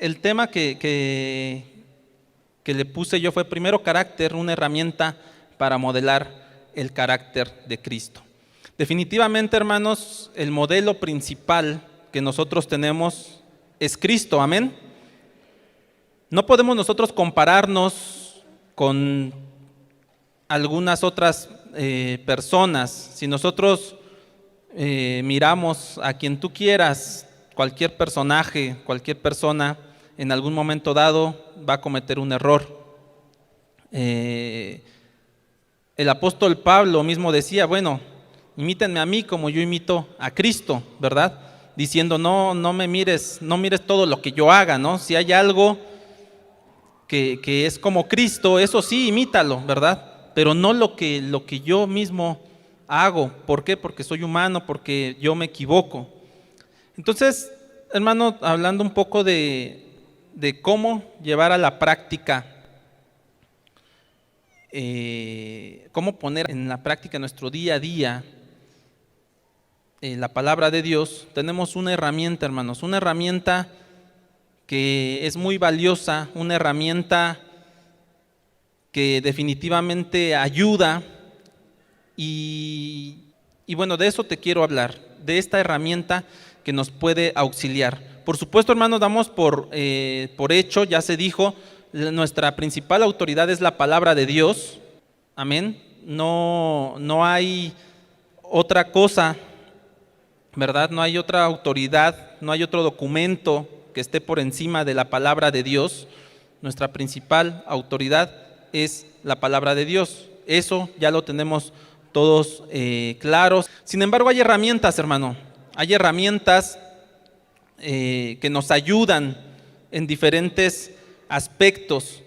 el tema que le puse yo fue primero carácter, una herramienta para modelar el carácter de Cristo. Definitivamente, hermanos, el modelo principal que nosotros tenemos es Cristo, amén. No podemos nosotros compararnos con algunas otras personas. Si nosotros miramos a quien tú quieras, cualquier personaje, cualquier persona, en algún momento dado va a cometer un error. El apóstol Pablo mismo decía, bueno, imítenme a mí como yo imito a Cristo, ¿verdad? Diciendo, no me mires, no mires todo lo que yo haga, ¿no? Si hay algo que es como Cristo, eso sí, imítalo, ¿verdad? Pero no lo que yo mismo hago. ¿Por qué? Porque soy humano, porque yo me equivoco. Entonces, hermano, hablando un poco de cómo llevar a la práctica, cómo poner en la práctica nuestro día a día la palabra de Dios, tenemos una herramienta, hermanos, una herramienta que es muy valiosa, una herramienta que definitivamente ayuda y bueno, de eso te quiero hablar, de esta herramienta que nos puede auxiliar. Por supuesto, hermanos, damos por hecho, ya se dijo, nuestra principal autoridad es la palabra de Dios, amén. No hay otra cosa, ¿verdad? No hay otra autoridad, no hay otro documento que esté por encima de la palabra de Dios. Nuestra principal autoridad es la palabra de Dios. Eso ya lo tenemos todos claros. Sin embargo, hay herramientas, hermano. Hay herramientas que nos ayudan en diferentes aspectos.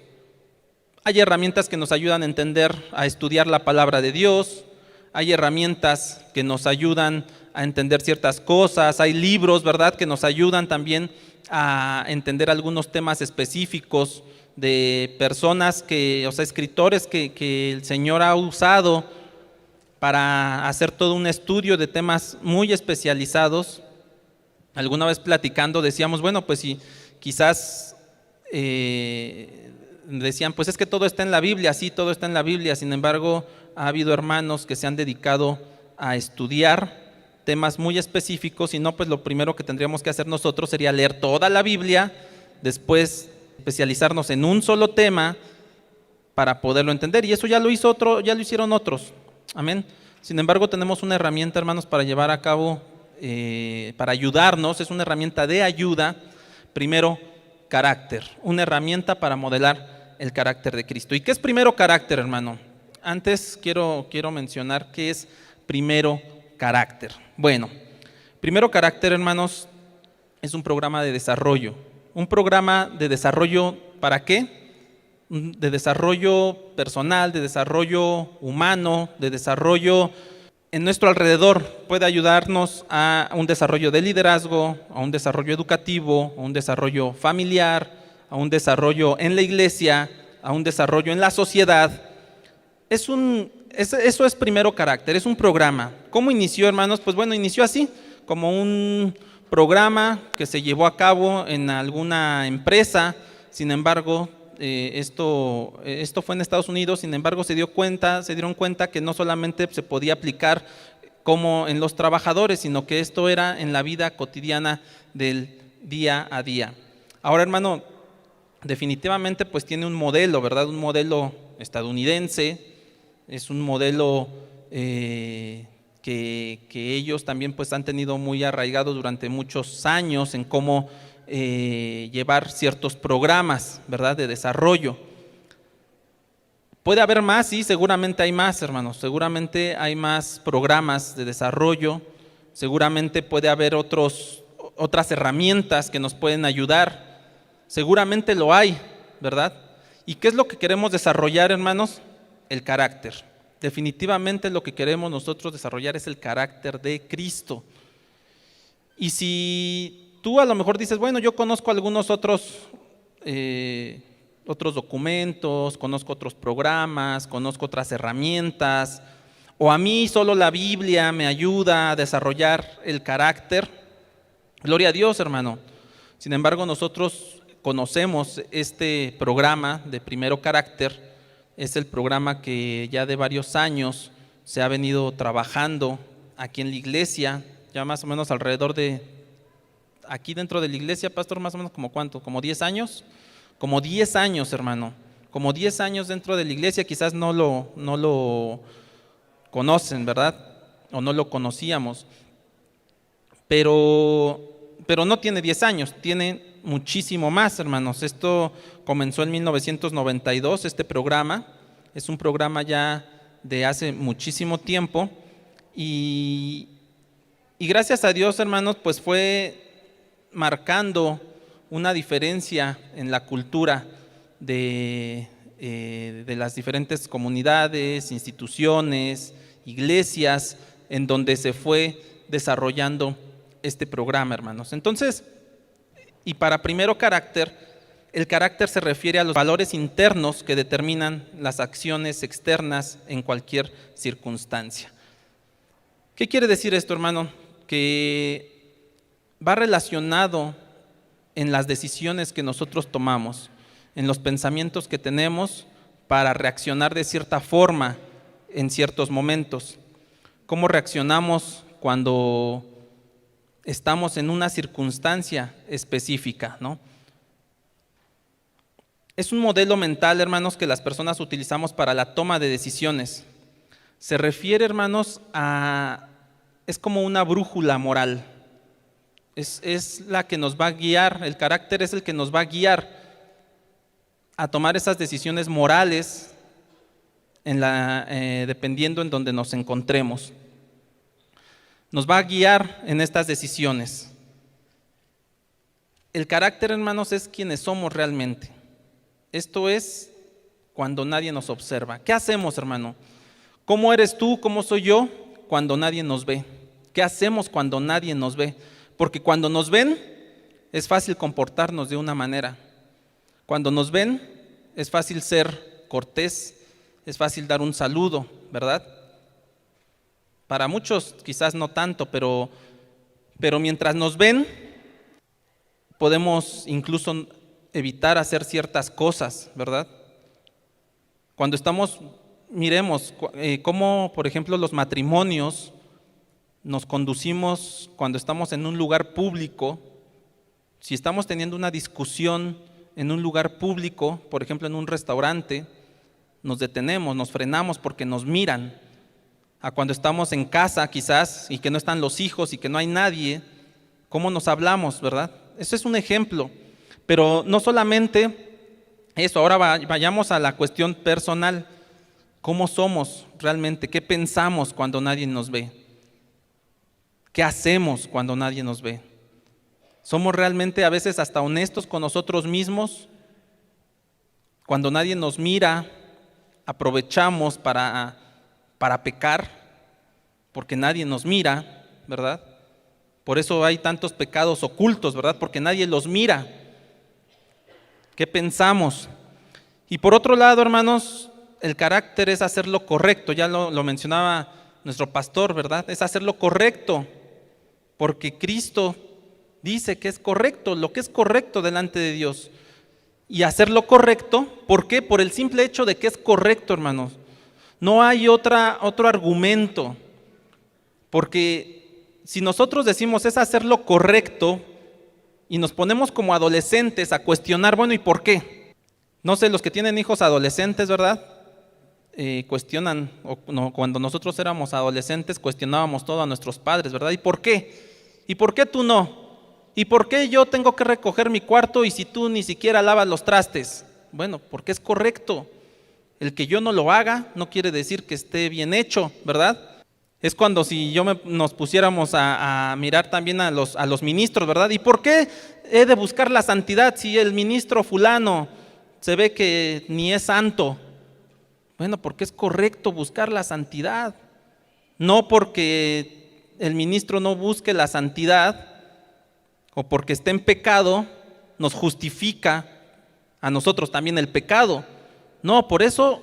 Hay herramientas que nos ayudan a entender, a estudiar la palabra de Dios. Hay herramientas que nos ayudan a entender ciertas cosas. Hay libros, ¿verdad?, que nos ayudan también a entender algunos temas específicos de personas escritores que el Señor ha usado para hacer todo un estudio de temas muy especializados. Alguna vez platicando decíamos, bueno, pues si quizás decían, pues es que todo está en la Biblia, sí, todo está en la Biblia. Sin embargo, ha habido hermanos que se han dedicado a estudiar temas muy específicos, y no, pues lo primero que tendríamos que hacer nosotros sería leer toda la Biblia, después especializarnos en un solo tema para poderlo entender, y eso ya lo hicieron otros, amén. Sin embargo, tenemos una herramienta, hermanos, para llevar a cabo, para ayudarnos, es una herramienta de ayuda. Primero, carácter, una herramienta para modelar el carácter de Cristo. ¿Y qué es primero carácter, hermano? Antes quiero mencionar qué es primero carácter. Bueno, primero carácter, hermanos, es un programa de desarrollo. Un programa de desarrollo, ¿para qué? De desarrollo personal, de desarrollo humano, de desarrollo en nuestro alrededor. Puede ayudarnos a un desarrollo de liderazgo, a un desarrollo educativo, a un desarrollo familiar, a un desarrollo en la iglesia, a un desarrollo en la sociedad. Eso es primero carácter, es un programa. ¿Cómo inició, hermanos? Pues bueno, inició así, como un programa que se llevó a cabo en alguna empresa. Sin embargo, esto fue en Estados Unidos. Sin embargo, se dieron cuenta que no solamente se podía aplicar como en los trabajadores, sino que esto era en la vida cotidiana del día a día. Ahora, hermano, definitivamente pues tiene un modelo, ¿verdad? Un modelo estadounidense. Es un modelo que ellos también pues han tenido muy arraigado durante muchos años en cómo llevar ciertos programas, ¿verdad?, de desarrollo. Puede haber más, sí, seguramente hay más, hermanos, seguramente hay más programas de desarrollo, seguramente puede haber otras herramientas que nos pueden ayudar, seguramente lo hay, ¿verdad? ¿Y qué es lo que queremos desarrollar, hermanos? El carácter. Definitivamente lo que queremos nosotros desarrollar es el carácter de Cristo. Y si tú a lo mejor dices, bueno, yo conozco algunos otros documentos, conozco otros programas, conozco otras herramientas, o a mí solo la Biblia me ayuda a desarrollar el carácter, gloria a Dios, hermano. Sin embargo, nosotros conocemos este programa de Primero Carácter. Es el programa que ya de varios años se ha venido trabajando aquí en la iglesia, ya más o menos alrededor de, aquí dentro de la iglesia, pastor, más o menos como ¿cuánto? ¿Como 10 años? Como 10 años, hermano, como 10 años dentro de la iglesia, quizás no lo conocen, ¿verdad? O no lo conocíamos, pero no tiene 10 años, tiene muchísimo más, hermanos. Esto comenzó en 1992, este programa, es un programa ya de hace muchísimo tiempo y gracias a Dios, hermanos, pues fue marcando una diferencia en la cultura de las diferentes comunidades, instituciones, iglesias, en donde se fue desarrollando este programa, hermanos. Entonces, y para Primero Carácter, el carácter se refiere a los valores internos que determinan las acciones externas en cualquier circunstancia. ¿Qué quiere decir esto, hermano? Que va relacionado en las decisiones que nosotros tomamos, en los pensamientos que tenemos para reaccionar de cierta forma en ciertos momentos. ¿Cómo reaccionamos cuando estamos en una circunstancia específica, ¿no? Es un modelo mental, hermanos, que las personas utilizamos para la toma de decisiones. Se refiere, hermanos, es como una brújula moral. Es la que nos va a guiar, el carácter es el que nos va a guiar a tomar esas decisiones morales dependiendo en donde nos encontremos. Nos va a guiar en estas decisiones. El carácter, hermanos, es quienes somos realmente. Esto es cuando nadie nos observa. ¿Qué hacemos, hermano? ¿Cómo eres tú? ¿Cómo soy yo? Cuando nadie nos ve. ¿Qué hacemos cuando nadie nos ve? Porque cuando nos ven, es fácil comportarnos de una manera. Cuando nos ven, es fácil ser cortés, es fácil dar un saludo, ¿verdad? Para muchos quizás no tanto, pero mientras nos ven, podemos incluso evitar hacer ciertas cosas, ¿verdad? Cuando estamos, miremos cómo, por ejemplo, los matrimonios nos conducimos cuando estamos en un lugar público. Si estamos teniendo una discusión en un lugar público, por ejemplo en un restaurante, nos detenemos, nos frenamos porque nos miran. A cuando estamos en casa quizás y que no están los hijos y que no hay nadie, ¿cómo nos hablamos, verdad? Ese es un ejemplo. Pero no solamente eso, ahora vayamos a la cuestión personal. ¿Cómo somos realmente? ¿Qué pensamos cuando nadie nos ve? ¿Qué hacemos cuando nadie nos ve? ¿Somos realmente a veces hasta honestos con nosotros mismos? Cuando nadie nos mira, aprovechamos para pecar, porque nadie nos mira, ¿verdad? Por eso hay tantos pecados ocultos, ¿verdad? Porque nadie los mira. ¿Qué pensamos? Y por otro lado, hermanos, el carácter es hacer lo correcto, ya lo mencionaba nuestro pastor, ¿verdad? Es hacer lo correcto, porque Cristo dice que es correcto, lo que es correcto delante de Dios. Y hacer lo correcto, ¿por qué? Por el simple hecho de que es correcto, hermanos. No hay otro argumento, porque si nosotros decimos es hacer lo correcto y nos ponemos como adolescentes a cuestionar, bueno, ¿y por qué? No sé, los que tienen hijos adolescentes, ¿verdad? Cuestionan, cuando nosotros éramos adolescentes cuestionábamos todo a nuestros padres, ¿verdad? ¿Y por qué? ¿Y por qué tú no? ¿Y por qué yo tengo que recoger mi cuarto y si tú ni siquiera lavas los trastes? Bueno, porque es correcto. El que yo no lo haga no quiere decir que esté bien hecho, ¿verdad? Es cuando si nos pusiéramos a mirar también a los ministros, ¿verdad? ¿Y por qué he de buscar la santidad si el ministro fulano se ve que ni es santo? Bueno, porque es correcto buscar la santidad, no porque el ministro no busque la santidad o porque esté en pecado, nos justifica a nosotros también el pecado. No, por eso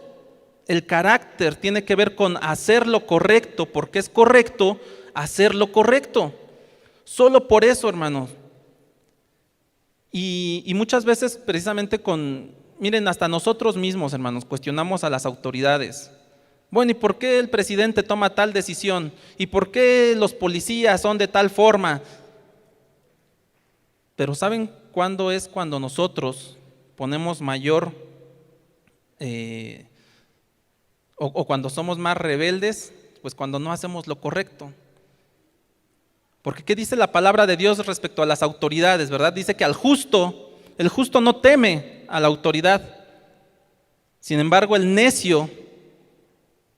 el carácter tiene que ver con hacer lo correcto, porque es correcto hacer lo correcto. Solo por eso, hermanos. Y muchas veces precisamente miren, hasta nosotros mismos, hermanos, cuestionamos a las autoridades. Bueno, ¿y por qué el presidente toma tal decisión? ¿Y por qué los policías son de tal forma? Pero ¿saben cuándo es cuando nosotros ponemos mayor o cuando somos más rebeldes? Pues cuando no hacemos lo correcto. Porque ¿qué dice la palabra de Dios respecto a las autoridades, verdad? Dice que el justo no teme a la autoridad. Sin embargo, el necio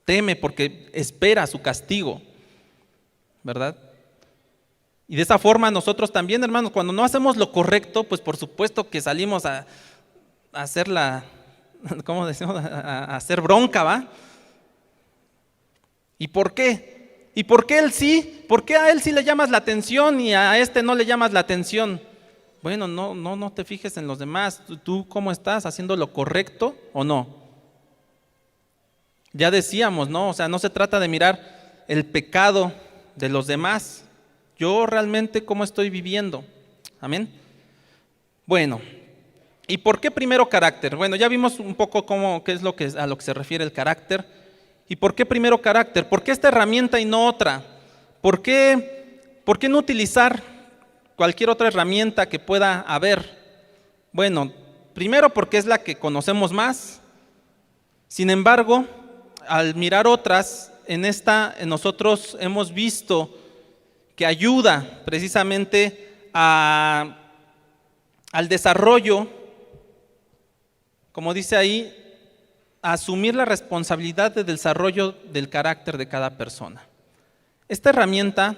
teme porque espera su castigo, ¿verdad? Y de esa forma nosotros también, hermanos, cuando no hacemos lo correcto, pues por supuesto que salimos a hacer ¿cómo decimos? A hacer bronca, ¿va? ¿Y por qué? ¿Y por qué él sí? ¿Por qué a él sí le llamas la atención y a este no le llamas la atención? Bueno, no te fijes en los demás. ¿Tú cómo estás? ¿Haciendo lo correcto o no? Ya decíamos, ¿no? O sea, no se trata de mirar el pecado de los demás. Yo realmente cómo estoy viviendo. Amén. Bueno, ¿y por qué primero carácter? Bueno, ya vimos un poco qué es a lo que se refiere el carácter. ¿Y por qué primero carácter? ¿Por qué esta herramienta y no otra? ¿Por qué no utilizar cualquier otra herramienta que pueda haber? Bueno, primero porque es la que conocemos más. Sin embargo, al mirar otras, nosotros hemos visto que ayuda precisamente al desarrollo, como dice ahí, a asumir la responsabilidad del desarrollo del carácter de cada persona. Esta herramienta,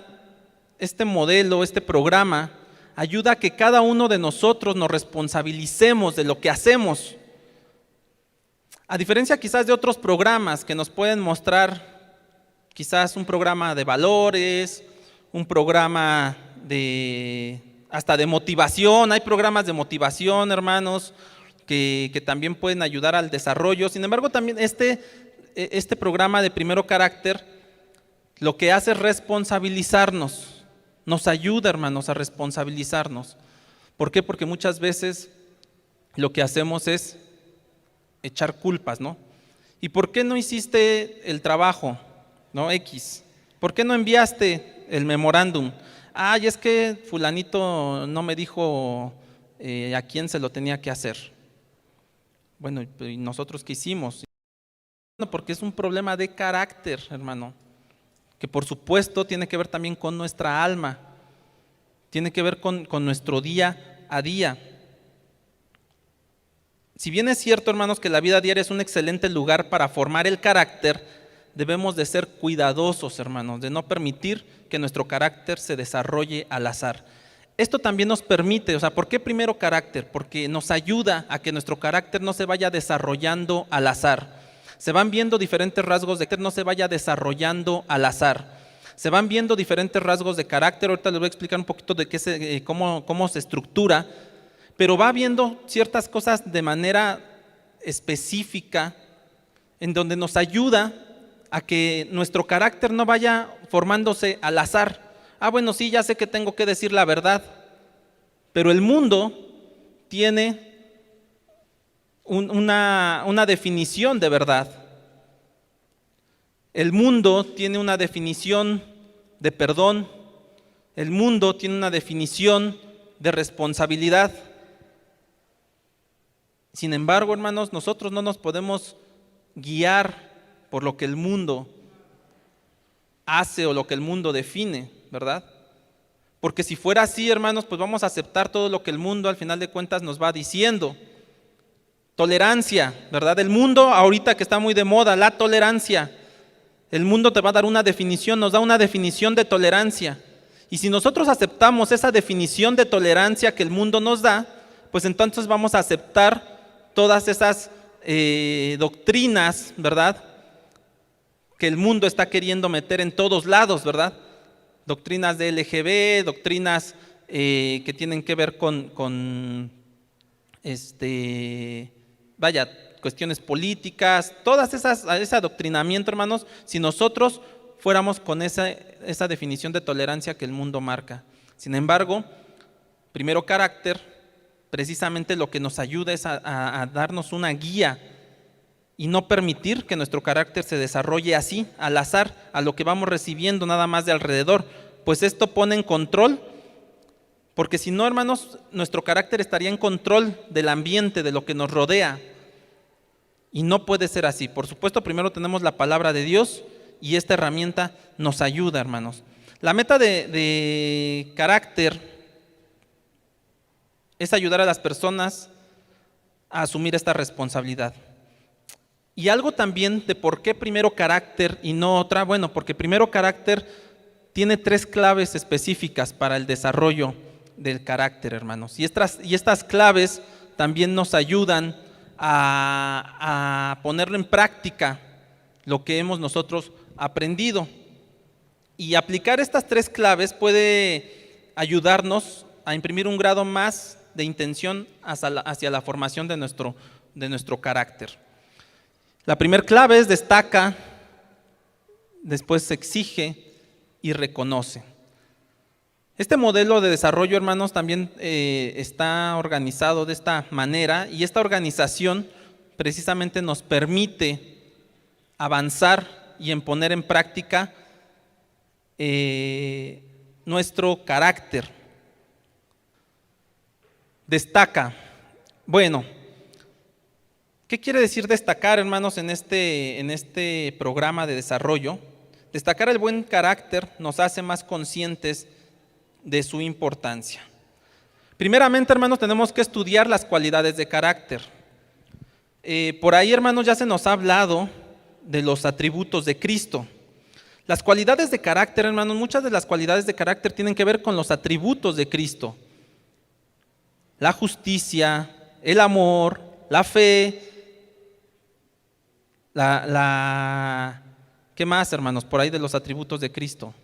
este modelo, este programa, ayuda a que cada uno de nosotros nos responsabilicemos de lo que hacemos. A diferencia quizás de otros programas que nos pueden mostrar, quizás un programa de valores, un programa hasta de motivación. Hay programas de motivación, hermanos, que también pueden ayudar al desarrollo. Sin embargo, también este programa de primero carácter lo que hace es responsabilizarnos, nos ayuda, hermanos, a responsabilizarnos. ¿Por qué? Porque muchas veces lo que hacemos es echar culpas, ¿no? ¿Y por qué no hiciste el trabajo, ¿no? X. ¿Por qué no enviaste el memorándum? Ay, es que fulanito no me dijo a quién se lo tenía que hacer. Bueno, ¿y nosotros qué hicimos? Porque es un problema de carácter, hermano, que por supuesto tiene que ver también con nuestra alma, tiene que ver con nuestro día a día. Si bien es cierto, hermanos, que la vida diaria es un excelente lugar para formar el carácter, debemos de ser cuidadosos, hermanos, de no permitir que nuestro carácter se desarrolle al azar. Esto también nos permite, o sea, ¿por qué primero carácter? Porque nos ayuda a que nuestro carácter no se vaya desarrollando al azar. Se van viendo diferentes rasgos de carácter, no se vaya desarrollando al azar. Se van viendo diferentes rasgos de carácter, ahorita les voy a explicar un poquito de cómo se estructura, pero va viendo ciertas cosas de manera específica, en donde nos ayuda a que nuestro carácter no vaya formándose al azar. Ah, bueno, sí, ya sé que tengo que decir la verdad, pero el mundo tiene una definición de verdad. El mundo tiene una definición de perdón. El mundo tiene una definición de responsabilidad. Sin embargo, hermanos, nosotros no nos podemos guiar por lo que el mundo hace o lo que el mundo define, ¿verdad? Porque si fuera así, hermanos, pues vamos a aceptar todo lo que el mundo al final de cuentas nos va diciendo. Tolerancia, ¿verdad? El mundo ahorita que está muy de moda, la tolerancia. El mundo te va a dar una definición, nos da una definición de tolerancia. Y si nosotros aceptamos esa definición de tolerancia que el mundo nos da, pues entonces vamos a aceptar todas esas doctrinas, ¿verdad?, que el mundo está queriendo meter en todos lados, ¿verdad? Doctrinas de LGB, doctrinas que tienen que ver con cuestiones políticas, todas ese adoctrinamiento, hermanos, si nosotros fuéramos con esa definición de tolerancia que el mundo marca. Sin embargo, primero carácter precisamente lo que nos ayuda es a darnos una guía y no permitir que nuestro carácter se desarrolle así, al azar, a lo que vamos recibiendo nada más de alrededor. Pues esto pone en control, porque si no, hermanos, nuestro carácter estaría en control del ambiente, de lo que nos rodea. Y no puede ser así. Por supuesto, primero tenemos la palabra de Dios y esta herramienta nos ayuda, hermanos. La meta de carácter es ayudar a las personas a asumir esta responsabilidad. Y algo también de por qué primero carácter y no otra, bueno, porque primero carácter tiene 3 claves específicas para el desarrollo del carácter, hermanos. Y estas claves también nos ayudan a ponerlo en práctica, lo que hemos nosotros aprendido. Y aplicar estas 3 claves puede ayudarnos a imprimir un grado más de intención hacia la formación de nuestro carácter. La primera clave es destaca, después exige y reconoce. Este modelo de desarrollo, hermanos, también está organizado de esta manera, y esta organización precisamente nos permite avanzar y en poner en práctica nuestro carácter. Destaca. Bueno, ¿qué quiere decir destacar, hermanos, en este programa de desarrollo? Destacar el buen carácter nos hace más conscientes de su importancia. Primeramente, hermanos, tenemos que estudiar las cualidades de carácter. Por ahí, hermanos, ya se nos ha hablado de los atributos de Cristo. Las cualidades de carácter, hermanos, muchas de las cualidades de carácter tienen que ver con los atributos de Cristo. La justicia, el amor, la fe, ¿qué más, hermanos, por ahí de los atributos de Cristo?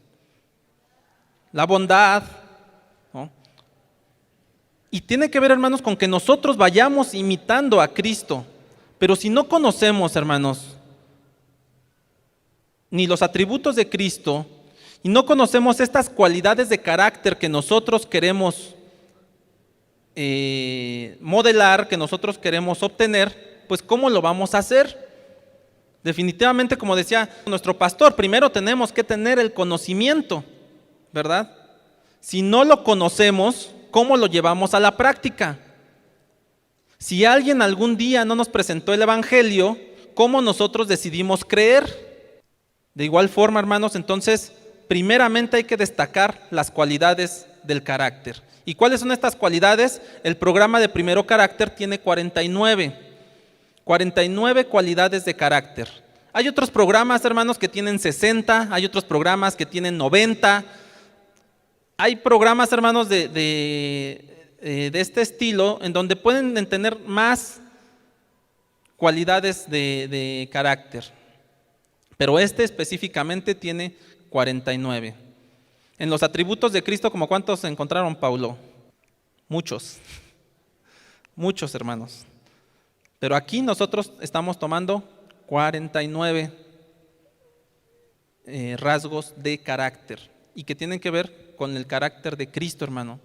La bondad, ¿no? Y tiene que ver, hermanos, con que nosotros vayamos imitando a Cristo. Pero si no conocemos, hermanos, ni los atributos de Cristo, y no conocemos estas cualidades de carácter que nosotros queremos modelar, que nosotros queremos obtener, pues ¿cómo lo vamos a hacer? Definitivamente, como decía nuestro pastor, primero tenemos que tener el conocimiento, ¿verdad? Si no lo conocemos, ¿cómo lo llevamos a la práctica? Si alguien algún día no nos presentó el evangelio, ¿cómo nosotros decidimos creer? De igual forma, hermanos, entonces, primeramente hay que destacar las cualidades del carácter. ¿Y cuáles son estas cualidades? El programa de Primero Carácter tiene 49 cualidades de carácter. Hay otros programas, hermanos, que tienen 60, hay otros programas que tienen 90. Hay programas, hermanos, de este estilo en donde pueden tener más cualidades de carácter. Pero este específicamente tiene 49. En los atributos de Cristo, ¿como cuántos encontraron, Paulo? Muchos. Muchos, hermanos. Pero aquí nosotros estamos tomando 49 rasgos de carácter y que tienen que ver con el carácter de Cristo, hermano.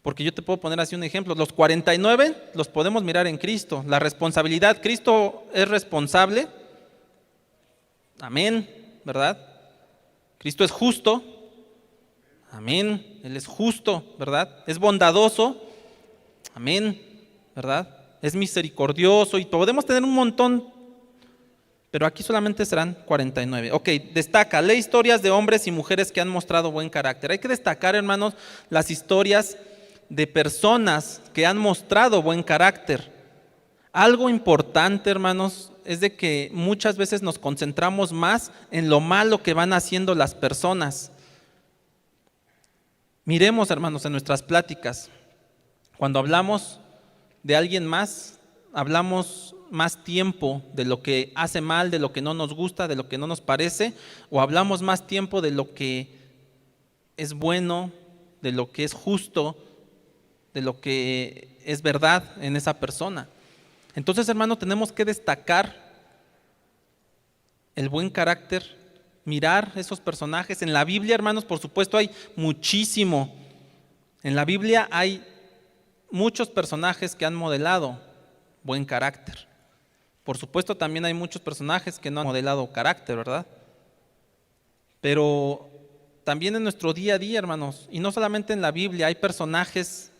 Porque yo te puedo poner así un ejemplo. Los 49 los podemos mirar en Cristo. La responsabilidad, Cristo es responsable. Amén, ¿verdad? Cristo es justo. Amén, Él es justo, ¿verdad? Es bondadoso. Amén, ¿verdad? Es misericordioso y podemos tener un montón, pero aquí solamente serán 49. Ok, destaca, lee historias de hombres y mujeres que han mostrado buen carácter. Hay que destacar, hermanos, las historias de personas que han mostrado buen carácter. Algo importante, hermanos, es de que muchas veces nos concentramos más en lo malo que van haciendo las personas. Miremos, hermanos, en nuestras pláticas, cuando hablamos de alguien más, hablamos más tiempo de lo que hace mal, de lo que no nos gusta, de lo que no nos parece, o hablamos más tiempo de lo que es bueno, de lo que es justo, de lo que es verdad en esa persona. Entonces, hermano, tenemos que destacar el buen carácter, mirar esos personajes. En la Biblia, hermanos, por supuesto hay muchísimo. En la Biblia hay muchos personajes que han modelado buen carácter. Por supuesto, también hay muchos personajes que no han modelado carácter, ¿verdad? Pero también en nuestro día a día, hermanos, y no solamente en la Biblia, hay personajes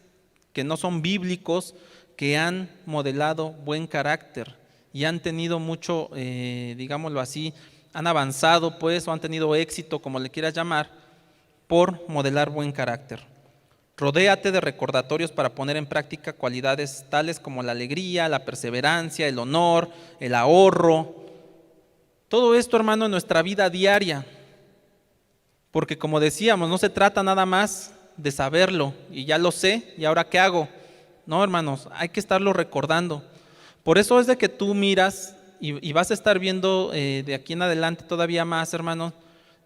que no son bíblicos que han modelado buen carácter y han tenido mucho, digámoslo así, han avanzado pues o han tenido éxito, como le quieras llamar, por modelar buen carácter. Rodéate de recordatorios para poner en práctica cualidades tales como la alegría, la perseverancia, el honor, el ahorro. Todo esto, hermano, en nuestra vida diaria. Porque como decíamos, no se trata nada más de saberlo y ya lo sé y ahora ¿qué hago? No, hermanos, hay que estarlo recordando. Por eso es de que tú miras y vas a estar viendo de aquí en adelante todavía más, hermanos,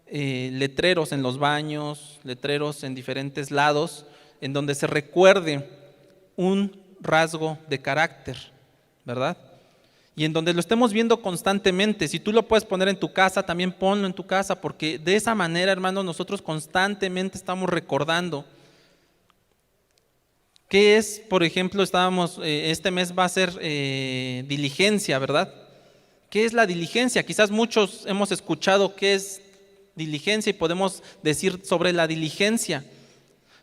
letreros en los baños, letreros en diferentes lados, en donde se recuerde un rasgo de carácter, ¿verdad? Y en donde lo estemos viendo constantemente. Si tú lo puedes poner en tu casa, también ponlo en tu casa, porque de esa manera, hermanos, nosotros constantemente estamos recordando. ¿Qué es, por ejemplo, este mes va a ser diligencia, ¿verdad? ¿Qué es la diligencia? Quizás muchos hemos escuchado qué es diligencia y podemos decir sobre la diligencia.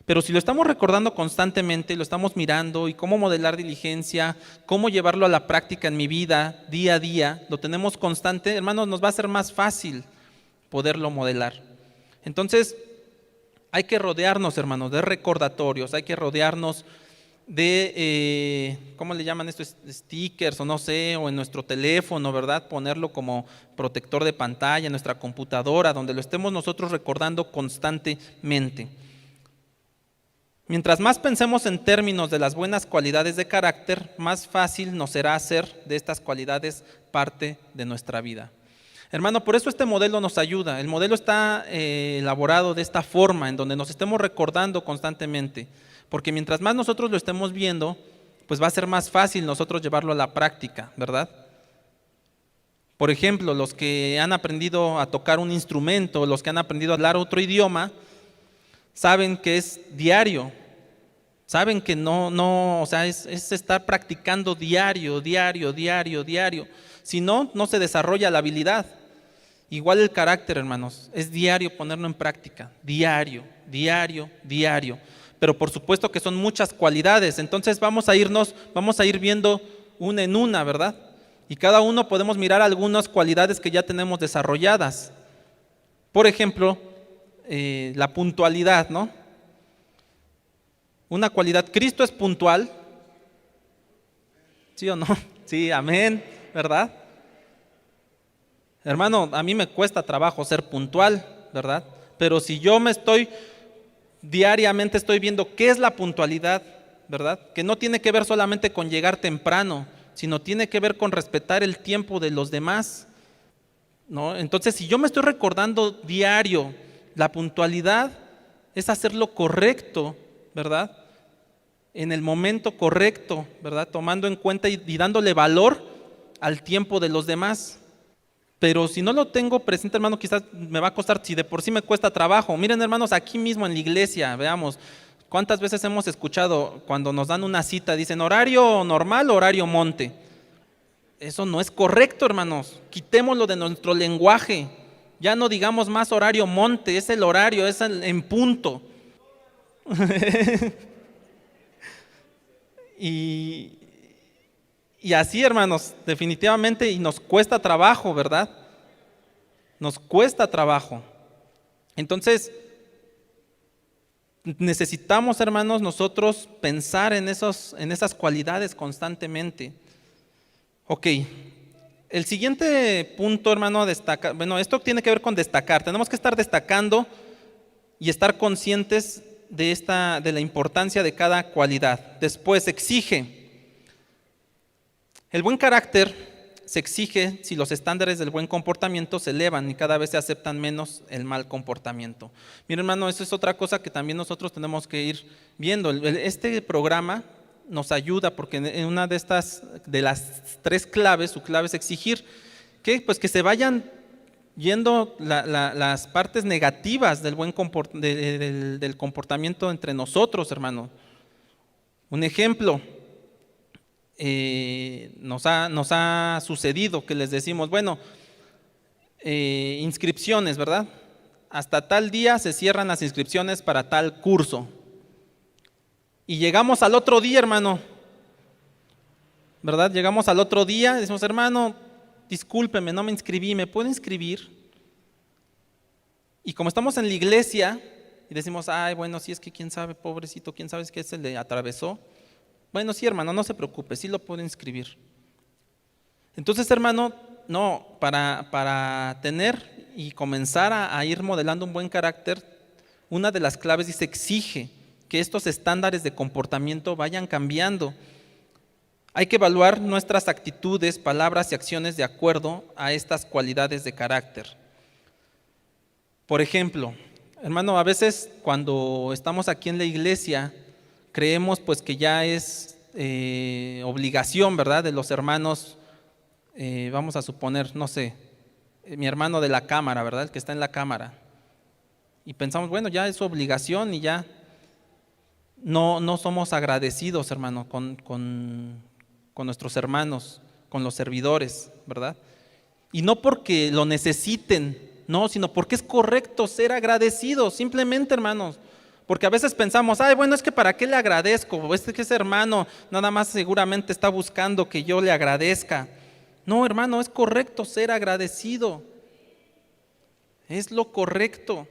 Pero si lo estamos recordando constantemente, lo estamos mirando y cómo modelar diligencia, cómo llevarlo a la práctica en mi vida, día a día, lo tenemos constante, hermanos, nos va a ser más fácil poderlo modelar. Entonces, hay que rodearnos, hermanos, de recordatorios, hay que rodearnos de, ¿cómo le llaman esto? Stickers o no sé, o en nuestro teléfono, ¿verdad? Ponerlo como protector de pantalla, en nuestra computadora, donde lo estemos nosotros recordando constantemente. Mientras más pensemos en términos de las buenas cualidades de carácter, más fácil nos será hacer de estas cualidades parte de nuestra vida. Hermano, por eso este modelo nos ayuda. El modelo está elaborado de esta forma, en donde nos estemos recordando constantemente. Porque mientras más nosotros lo estemos viendo, pues va a ser más fácil nosotros llevarlo a la práctica, ¿verdad? Por ejemplo, los que han aprendido a tocar un instrumento, los que han aprendido a hablar otro idioma, saben que es diario, saben que o sea, es estar practicando diario. Si no, no se desarrolla la habilidad. Igual el carácter, hermanos, es diario ponerlo en práctica, diario. Pero por supuesto que son muchas cualidades, entonces vamos a ir viendo una en una, ¿verdad? Y cada uno podemos mirar algunas cualidades que ya tenemos desarrolladas. Por ejemplo, la puntualidad, ¿no? Una cualidad, Cristo es puntual, ¿sí o no? Sí, amén, ¿verdad? Hermano, a mí me cuesta trabajo ser puntual, ¿verdad? Pero si yo diariamente estoy viendo qué es la puntualidad, ¿verdad? Que no tiene que ver solamente con llegar temprano, sino tiene que ver con respetar el tiempo de los demás, ¿no? Entonces, si yo me estoy recordando diario, la puntualidad es hacer lo correcto, ¿verdad? En el momento correcto, ¿verdad? Tomando en cuenta y dándole valor al tiempo de los demás. Pero si no lo tengo presente, hermano, quizás me va a costar, si de por sí me cuesta trabajo. Miren, hermanos, aquí mismo en la iglesia, veamos, ¿cuántas veces hemos escuchado cuando nos dan una cita, dicen horario normal, horario monte? Eso no es correcto, hermanos. Quitémoslo de nuestro lenguaje. Ya no digamos más horario monte, es el horario, es en punto. Y así, hermanos, definitivamente, y nos cuesta trabajo, ¿verdad? Nos cuesta trabajo. Entonces, necesitamos, hermanos, nosotros pensar en esas cualidades constantemente. Ok, el siguiente punto, hermano, esto tiene que ver con destacar. Tenemos que estar destacando y estar conscientes de la importancia de cada cualidad. Después, exige. El buen carácter se exige si los estándares del buen comportamiento se elevan y cada vez se aceptan menos el mal comportamiento. Mira, hermano, eso es otra cosa que también nosotros tenemos que ir viendo. Este programa nos ayuda porque en una de las 3 claves, su clave es exigir pues que se vayan yendo las partes negativas del buen del comportamiento entre nosotros, hermano. Un ejemplo, nos ha sucedido que les decimos, bueno, inscripciones, ¿verdad? Hasta tal día se cierran las inscripciones para tal curso. Y llegamos al otro día, hermano, ¿verdad? Llegamos al otro día y decimos, hermano, discúlpeme, no me inscribí, ¿me puedo inscribir? Y como estamos en la iglesia y decimos, ay, bueno, sí es que quién sabe, pobrecito, quién sabe que se le atravesó. Bueno, sí, hermano, no se preocupe, sí lo puedo inscribir. Entonces, hermano, no, para tener y comenzar a ir modelando un buen carácter, una de las claves dice, exige que estos estándares de comportamiento vayan cambiando. Hay que evaluar nuestras actitudes, palabras y acciones de acuerdo a estas cualidades de carácter. Por ejemplo, hermano, a veces cuando estamos aquí en la iglesia, creemos pues que ya es obligación, ¿verdad?, de los hermanos, vamos a suponer, no sé, mi hermano de la cámara, ¿verdad?, el que está en la cámara. Y pensamos, bueno, ya es su obligación y ya no somos agradecidos, hermano, con nuestros hermanos, con los servidores, ¿verdad? Y no porque lo necesiten, no, sino porque es correcto ser agradecidos, simplemente, hermanos. Porque a veces pensamos, ay, bueno, es que ¿para qué le agradezco? Es que ese hermano nada más seguramente está buscando que yo le agradezca. No, hermano, es correcto ser agradecido. Es lo correcto.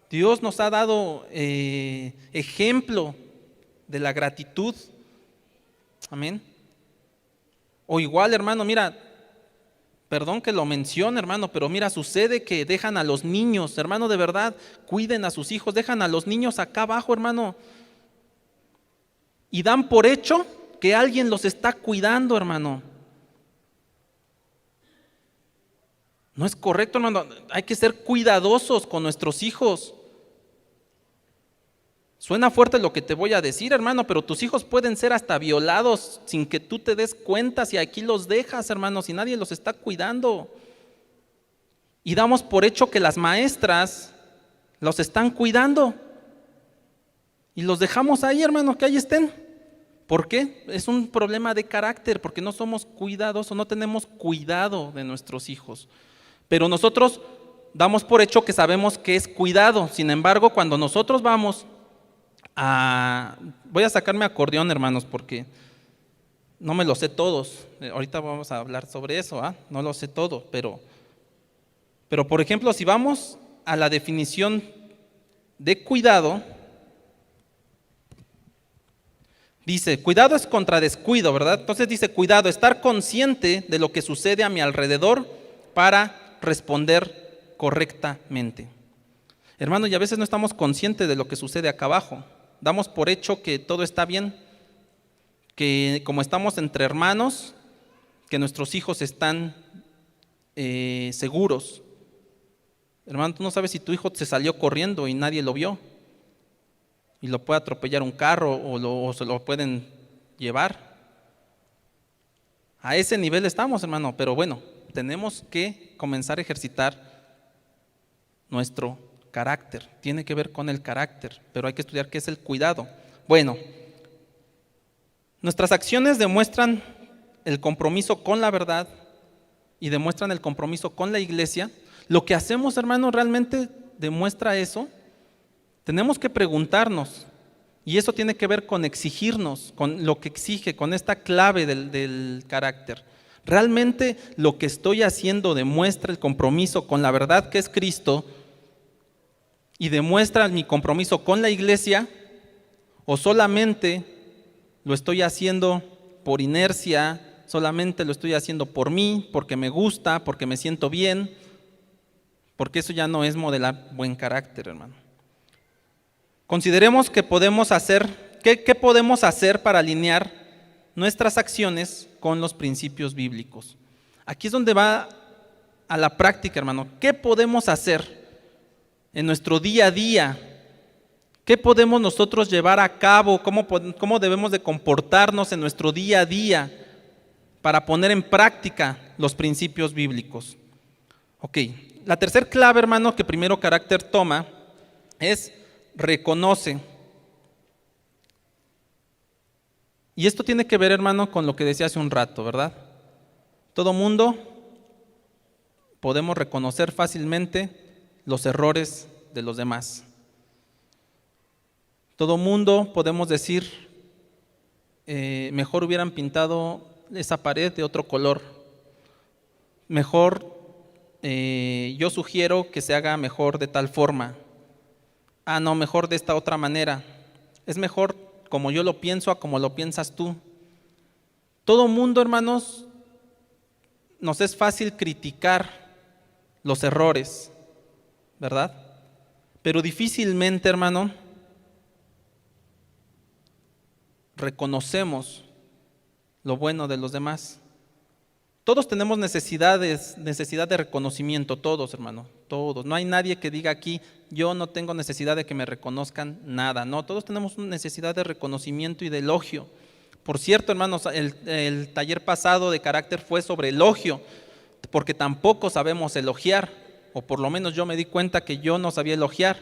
Dios nos ha dado ejemplo de la gratitud. Amén. O igual, hermano, mira, perdón que lo mencione, hermano, pero mira, sucede que dejan a los niños, hermano, de verdad, cuiden a sus hijos, dejan a los niños acá abajo, hermano, y dan por hecho que alguien los está cuidando, hermano. No es correcto, hermano, hay que ser cuidadosos con nuestros hijos. Suena fuerte lo que te voy a decir, hermano, pero tus hijos pueden ser hasta violados sin que tú te des cuenta si aquí los dejas, hermano, si nadie los está cuidando. Y damos por hecho que las maestras los están cuidando. Y los dejamos ahí, hermano, que ahí estén. ¿Por qué? Es un problema de carácter, porque no somos cuidadosos, no tenemos cuidado de nuestros hijos. Pero nosotros damos por hecho que sabemos que es cuidado. Sin embargo, cuando nosotros vamos voy a sacarme acordeón, hermanos, porque no me lo sé todos. Ahorita vamos a hablar sobre eso, no lo sé todo, pero por ejemplo, si vamos a la definición de cuidado, dice, cuidado es contra descuido, ¿verdad? Entonces dice, cuidado, estar consciente de lo que sucede a mi alrededor para responder correctamente. Hermano, y a veces no estamos conscientes de lo que sucede acá abajo. Damos por hecho que todo está bien, que como estamos entre hermanos, que nuestros hijos están seguros. Hermano, tú no sabes si tu hijo se salió corriendo y nadie lo vio y lo puede atropellar un carro o se lo pueden llevar. A ese nivel estamos, hermano, pero bueno, tenemos que comenzar a ejercitar nuestro carácter. Tiene que ver con el carácter, pero hay que estudiar qué es el cuidado. Bueno, nuestras acciones demuestran el compromiso con la verdad y demuestran el compromiso con la iglesia. Lo que hacemos, hermano, realmente demuestra eso. Tenemos que preguntarnos, y eso tiene que ver con exigirnos, con lo que exige, con esta clave del carácter. ¿Realmente lo que estoy haciendo demuestra el compromiso con la verdad que es Cristo y demuestra mi compromiso con la iglesia, o solamente lo estoy haciendo por inercia, solamente lo estoy haciendo por mí, porque me gusta, porque me siento bien? Porque eso ya no es modelar buen carácter, hermano. Consideremos que podemos hacer, ¿qué podemos hacer para alinear nuestras acciones con los principios bíblicos? Aquí es donde va a la práctica, hermano. ¿Qué podemos hacer en nuestro día a día? ¿Qué podemos nosotros llevar a cabo? ¿Cómo debemos de comportarnos en nuestro día a día para poner en práctica los principios bíblicos? Ok, la tercera clave, hermano, que primero carácter toma es reconoce. Y esto tiene que ver, hermano, con lo que decía hace un rato, ¿verdad? Todo mundo podemos reconocer fácilmente los errores de los demás. Todo mundo podemos decir, mejor hubieran pintado esa pared de otro color. Mejor, yo sugiero que se haga mejor de tal forma. Ah, no, mejor de esta otra manera. Es mejor como yo lo pienso a como lo piensas tú. Todo mundo, hermanos, nos es fácil criticar los errores, ¿verdad? Pero difícilmente, hermano, reconocemos lo bueno de los demás. Todos tenemos necesidad de reconocimiento, todos, hermano, todos. No hay nadie que diga aquí, yo no tengo necesidad de que me reconozcan nada. No, todos tenemos necesidad de reconocimiento y de elogio. Por cierto, hermanos, el taller pasado de carácter fue sobre elogio, porque tampoco sabemos elogiar, o por lo menos yo me di cuenta que yo no sabía elogiar,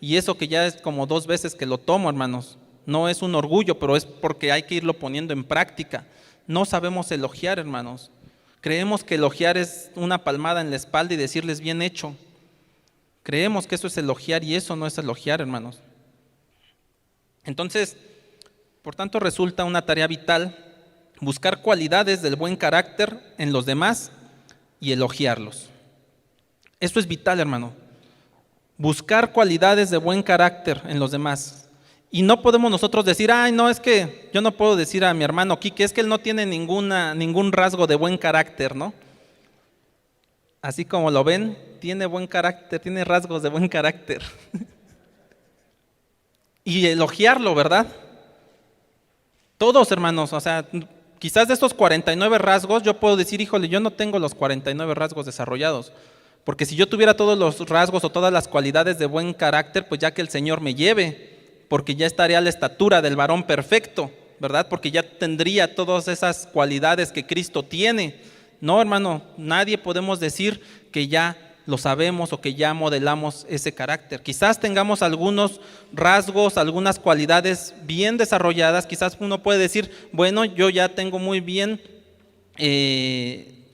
y eso que ya es como 2 veces que lo tomo, hermanos. No es un orgullo, pero es porque hay que irlo poniendo en práctica. No sabemos elogiar, hermanos. Creemos que elogiar es una palmada en la espalda y decirles bien hecho. Creemos que eso es elogiar y eso no es elogiar, hermanos. Entonces, por tanto, resulta una tarea vital buscar cualidades del buen carácter en los demás y elogiarlos. Eso es vital, hermano. Buscar cualidades de buen carácter en los demás. Y no podemos nosotros decir, ay, no, es que yo no puedo decir a mi hermano Quique, es que él no tiene ningún rasgo de buen carácter, ¿no? Así como lo ven, tiene buen carácter, tiene rasgos de buen carácter. Y elogiarlo, ¿verdad? Todos, hermanos, o sea, quizás de estos 49 rasgos yo puedo decir, híjole, yo no tengo los 49 rasgos desarrollados. Porque si yo tuviera todos los rasgos o todas las cualidades de buen carácter, pues ya que el Señor me lleve, porque ya estaría a la estatura del varón perfecto, ¿verdad? Porque ya tendría todas esas cualidades que Cristo tiene. No, hermano, nadie podemos decir que ya lo sabemos o que ya modelamos ese carácter. Quizás tengamos algunos rasgos, algunas cualidades bien desarrolladas. Quizás uno puede decir, bueno, yo ya tengo muy bien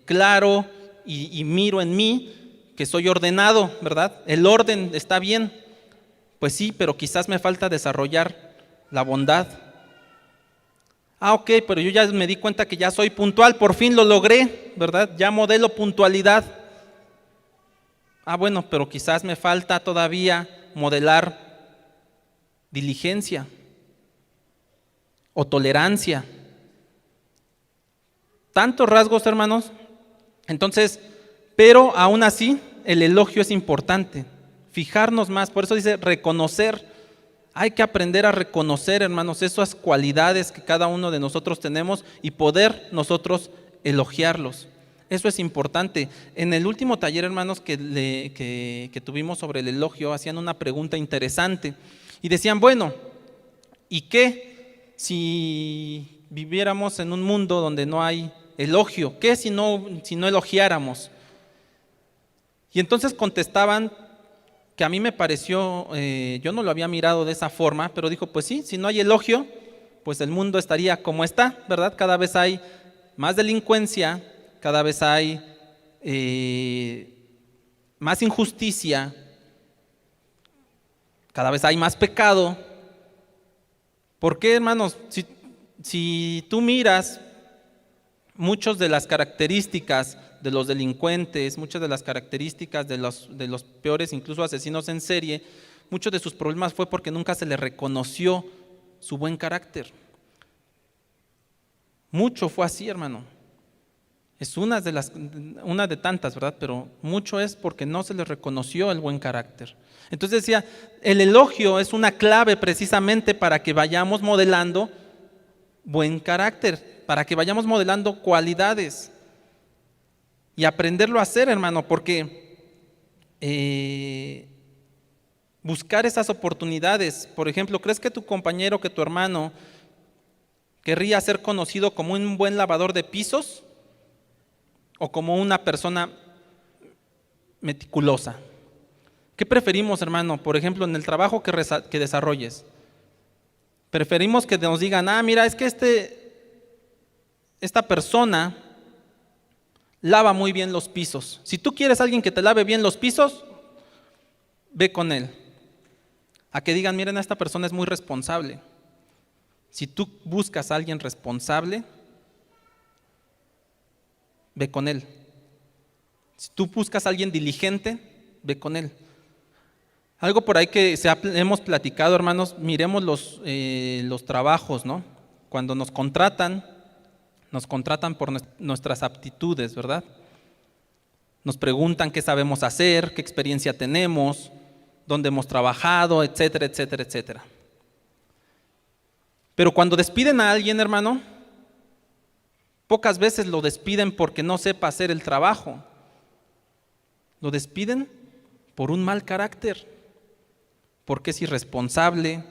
claro y miro en mí que soy ordenado, ¿verdad? El orden está bien. Pues sí, pero quizás me falta desarrollar la bondad. Ah, ok, pero yo ya me di cuenta que ya soy puntual, por fin lo logré, ¿verdad? Ya modelo puntualidad. Ah, bueno, pero quizás me falta todavía modelar diligencia o tolerancia. Tantos rasgos, hermanos. Entonces, pero aún así, el elogio es importante. Fijarnos más, por eso dice reconocer. Hay que aprender a reconocer, hermanos, esas cualidades que cada uno de nosotros tenemos y poder nosotros elogiarlos. Eso es importante. En el último taller, hermanos, que tuvimos sobre el elogio, hacían una pregunta interesante y decían, bueno, ¿y qué si viviéramos en un mundo donde no hay elogio? ¿Qué si no elogiáramos? Y entonces contestaban que a mí me pareció, yo no lo había mirado de esa forma, pero dijo, pues sí, si no hay elogio, pues el mundo estaría como está, ¿verdad? Cada vez hay más delincuencia, cada vez hay más injusticia, cada vez hay más pecado. ¿Por qué, hermanos? Si tú miras muchas de las características de los delincuentes, muchas de las características de los peores, incluso asesinos en serie, muchos de sus problemas fue porque nunca se les reconoció su buen carácter. Mucho fue así, hermano. Es una de tantas, ¿verdad? Pero mucho es porque no se les reconoció el buen carácter. Entonces decía, el elogio es una clave precisamente para que vayamos modelando buen carácter, para que vayamos modelando cualidades y aprenderlo a hacer, hermano, porque buscar esas oportunidades, por ejemplo, ¿crees que tu compañero, que tu hermano querría ser conocido como un buen lavador de pisos o como una persona meticulosa? ¿Qué preferimos, hermano? Por ejemplo, en el trabajo que desarrolles, Preferimos que nos digan, mira, es que esta persona lava muy bien los pisos. Si tú quieres a alguien que te lave bien los pisos, ve con él. A que digan, miren, esta persona es muy responsable. Si tú buscas a alguien responsable, ve con él. Si tú buscas a alguien diligente, ve con él. Algo por ahí que hemos platicado, hermanos, miremos los trabajos, ¿no? Cuando nos contratan por nuestras aptitudes, ¿verdad? Nos preguntan qué sabemos hacer, qué experiencia tenemos, dónde hemos trabajado, etcétera, etcétera, etcétera. Pero cuando despiden a alguien, hermano, pocas veces lo despiden porque no sepa hacer el trabajo. Lo despiden por un mal carácter, porque es irresponsable,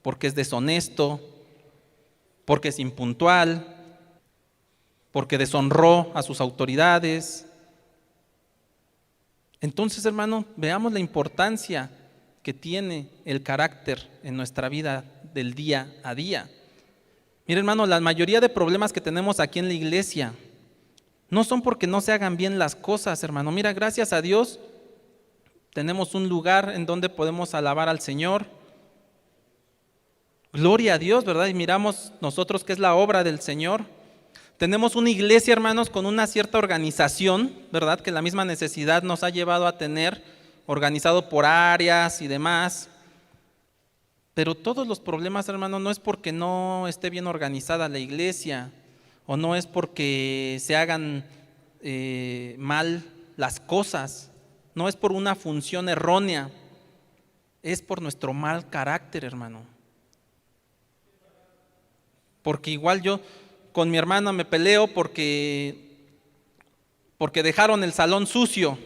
porque es deshonesto, porque es impuntual, porque deshonró a sus autoridades. Entonces, hermano, veamos la importancia que tiene el carácter en nuestra vida del día a día. Mira, hermano, la mayoría de problemas que tenemos aquí en la iglesia no son porque no se hagan bien las cosas, hermano. Mira, gracias a Dios tenemos un lugar en donde podemos alabar al Señor. Gloria a Dios, ¿verdad? Y miramos nosotros que es la obra del Señor. Tenemos una iglesia, hermanos, con una cierta organización, ¿verdad? Que la misma necesidad nos ha llevado a tener, organizado por áreas y demás. Pero todos los problemas, hermanos, no es porque no esté bien organizada la iglesia, o no es porque se hagan mal las cosas, no es por una función errónea, es por nuestro mal carácter, hermano. Porque igual yo con mi hermana me peleo porque dejaron el salón sucio,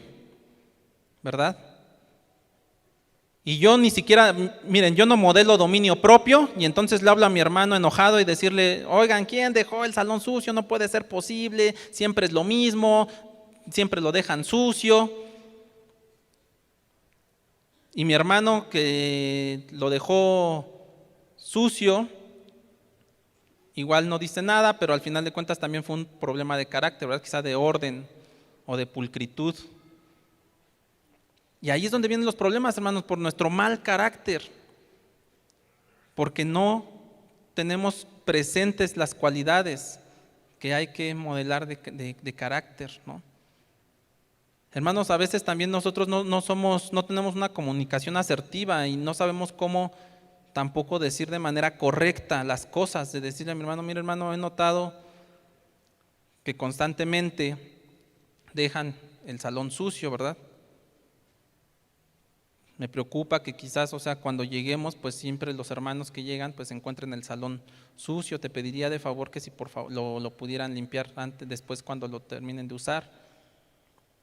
¿verdad? Y yo ni siquiera, miren, yo no modelo dominio propio y entonces le hablo a mi hermano enojado y decirle, oigan, ¿quién dejó el salón sucio? No puede ser posible, siempre es lo mismo, siempre lo dejan sucio. Y mi hermano que lo dejó sucio, igual no dice nada, pero al final de cuentas también fue un problema de carácter, ¿verdad? Quizá de orden o de pulcritud. Y ahí es donde vienen los problemas, hermanos, por nuestro mal carácter, porque no tenemos presentes las cualidades que hay que modelar de carácter, ¿no? Hermanos, a veces también nosotros no tenemos una comunicación asertiva y no sabemos cómo tampoco decir de manera correcta las cosas, de decirle a mi hermano, mira hermano, he notado que constantemente dejan el salón sucio, ¿verdad? Me preocupa que quizás, cuando lleguemos, pues siempre los hermanos que llegan, pues encuentren el salón sucio. Te pediría de favor que si por favor lo pudieran limpiar después cuando lo terminen de usar.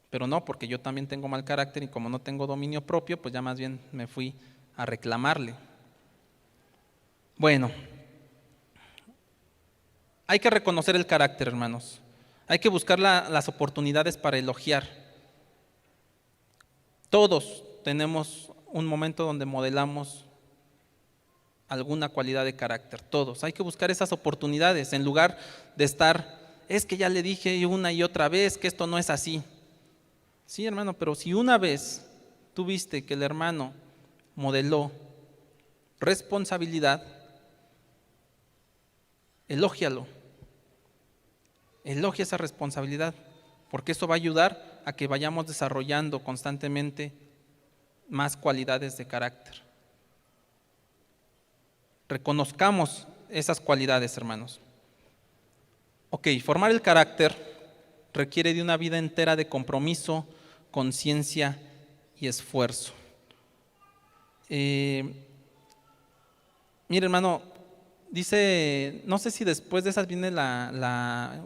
Pero no, porque yo también tengo mal carácter y como no tengo dominio propio, pues ya más bien me fui a reclamarle. Bueno, hay que reconocer el carácter, hermanos. Hay que buscar las oportunidades para elogiar. Todos tenemos un momento donde modelamos alguna cualidad de carácter, todos. Hay que buscar esas oportunidades en lugar de estar, es que ya le dije una y otra vez que esto no es así. Sí, hermano, pero si una vez tú viste que el hermano modeló responsabilidad, elógialo. Elogia esa responsabilidad, porque eso va a ayudar a que vayamos desarrollando constantemente más cualidades de carácter. Reconozcamos esas cualidades, hermanos. Ok, formar el carácter requiere de una vida entera de compromiso, conciencia y esfuerzo. Mire, hermano, dice, no sé si después de esas viene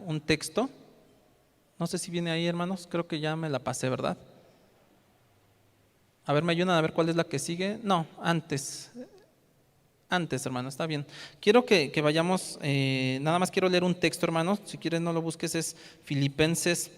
un texto. No sé si viene ahí, hermanos, creo que ya me la pasé, ¿verdad? A ver, me ayudan a ver cuál es la que sigue. No, antes, hermano, está bien. Quiero que vayamos, nada más quiero leer un texto, hermanos. Si quieres no lo busques, es Filipenses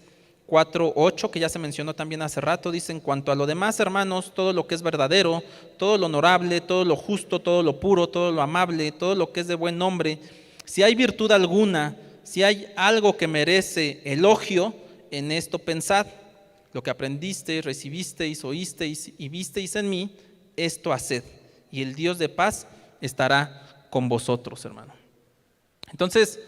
4:8, que ya se mencionó también hace rato, dice: en cuanto a lo demás, hermanos, todo lo que es verdadero, todo lo honorable, todo lo justo, todo lo puro, todo lo amable, todo lo que es de buen nombre, si hay virtud alguna, si hay algo que merece elogio, en esto pensad. Lo que aprendisteis, recibisteis, oísteis y visteis en mí, esto haced, y el Dios de paz estará con vosotros, hermano. Entonces,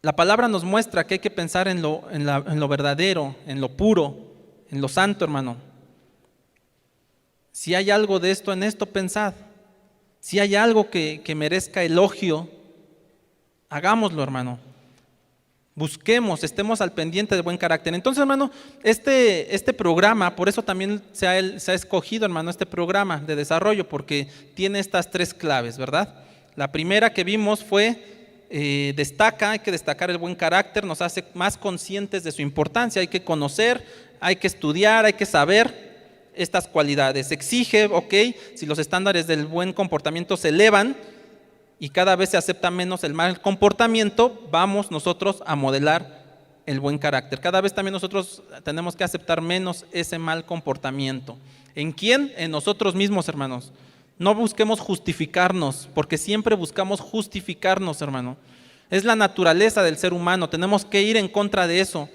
la palabra nos muestra que hay que pensar en lo verdadero, en lo puro, en lo santo, hermano. Si hay algo de esto, en esto pensad. Si hay algo que merezca elogio, hagámoslo, hermano. Busquemos, estemos al pendiente de buen carácter. Entonces, hermano, este programa, por eso también se ha escogido, hermano, este programa de desarrollo, porque tiene estas 3 claves, ¿verdad? La primera que vimos fue, hay que destacar el buen carácter, nos hace más conscientes de su importancia. Hay que conocer, hay que estudiar, hay que saber estas cualidades. Exige, ok, si los estándares del buen comportamiento se elevan y cada vez se acepta menos el mal comportamiento, vamos nosotros a modelar el buen carácter. Cada vez también nosotros tenemos que aceptar menos ese mal comportamiento. ¿En quién? En nosotros mismos, hermanos. No busquemos justificarnos, porque siempre buscamos justificarnos, hermano. Es la naturaleza del ser humano, tenemos que ir en contra de eso.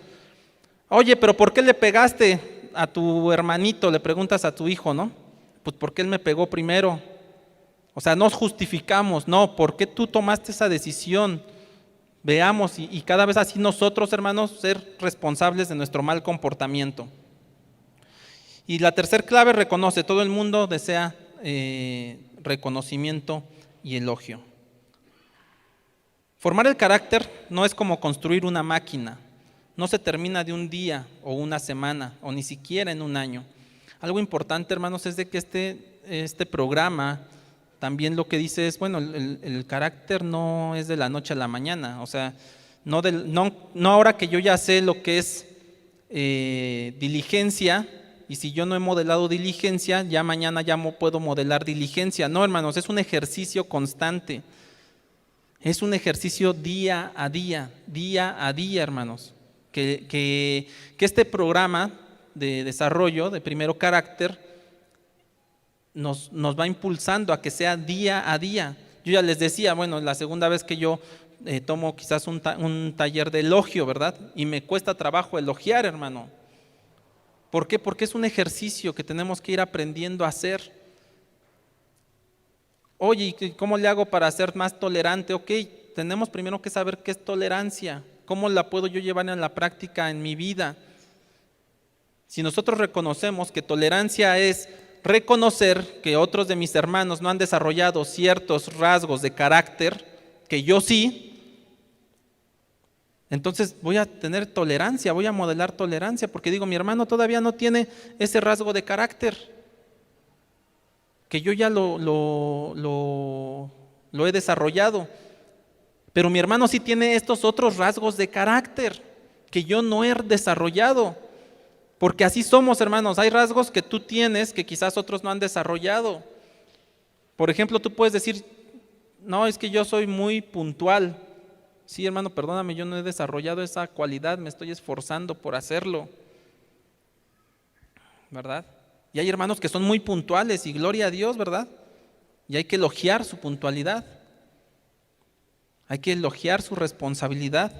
Oye, pero ¿por qué le pegaste a tu hermanito? Le preguntas a tu hijo, ¿no? Pues porque él me pegó primero. O sea, nos justificamos, no, ¿por qué tú tomaste esa decisión? Veamos, y cada vez así nosotros, hermanos, ser responsables de nuestro mal comportamiento. Y la tercera clave, reconoce, todo el mundo desea reconocimiento y elogio. Formar el carácter no es como construir una máquina, no se termina de un día o una semana o ni siquiera en un año. Algo importante, hermanos, es de que este programa también lo que dice es, bueno, el carácter no es de la noche a la mañana, o sea, no ahora que yo ya sé lo que es diligencia, y si yo no he modelado diligencia, ya mañana ya puedo modelar diligencia. No, hermanos, es un ejercicio constante, es un ejercicio día a día, hermanos, que este programa de desarrollo de primero carácter nos va impulsando a que sea día a día. Yo ya les decía, bueno, la segunda vez que yo tomo quizás un taller de elogio, ¿verdad? Y me cuesta trabajo elogiar, hermano. ¿Por qué? Porque es un ejercicio que tenemos que ir aprendiendo a hacer. Oye, ¿y cómo le hago para ser más tolerante? Ok, tenemos primero que saber qué es tolerancia, cómo la puedo yo llevar en la práctica en mi vida. Si nosotros reconocemos que tolerancia es reconocer que otros de mis hermanos no han desarrollado ciertos rasgos de carácter que yo sí, entonces voy a tener tolerancia, voy a modelar tolerancia, porque digo, mi hermano todavía no tiene ese rasgo de carácter, que yo ya lo he desarrollado, pero mi hermano sí tiene estos otros rasgos de carácter que yo no he desarrollado. Porque así somos, hermanos, hay rasgos que tú tienes que quizás otros no han desarrollado. Por ejemplo, tú puedes decir, no, es que yo soy muy puntual. Sí, hermano, perdóname, yo no he desarrollado esa cualidad, me estoy esforzando por hacerlo, ¿verdad? Y hay hermanos que son muy puntuales y gloria a Dios, ¿verdad? Y hay que elogiar su puntualidad, hay que elogiar su responsabilidad.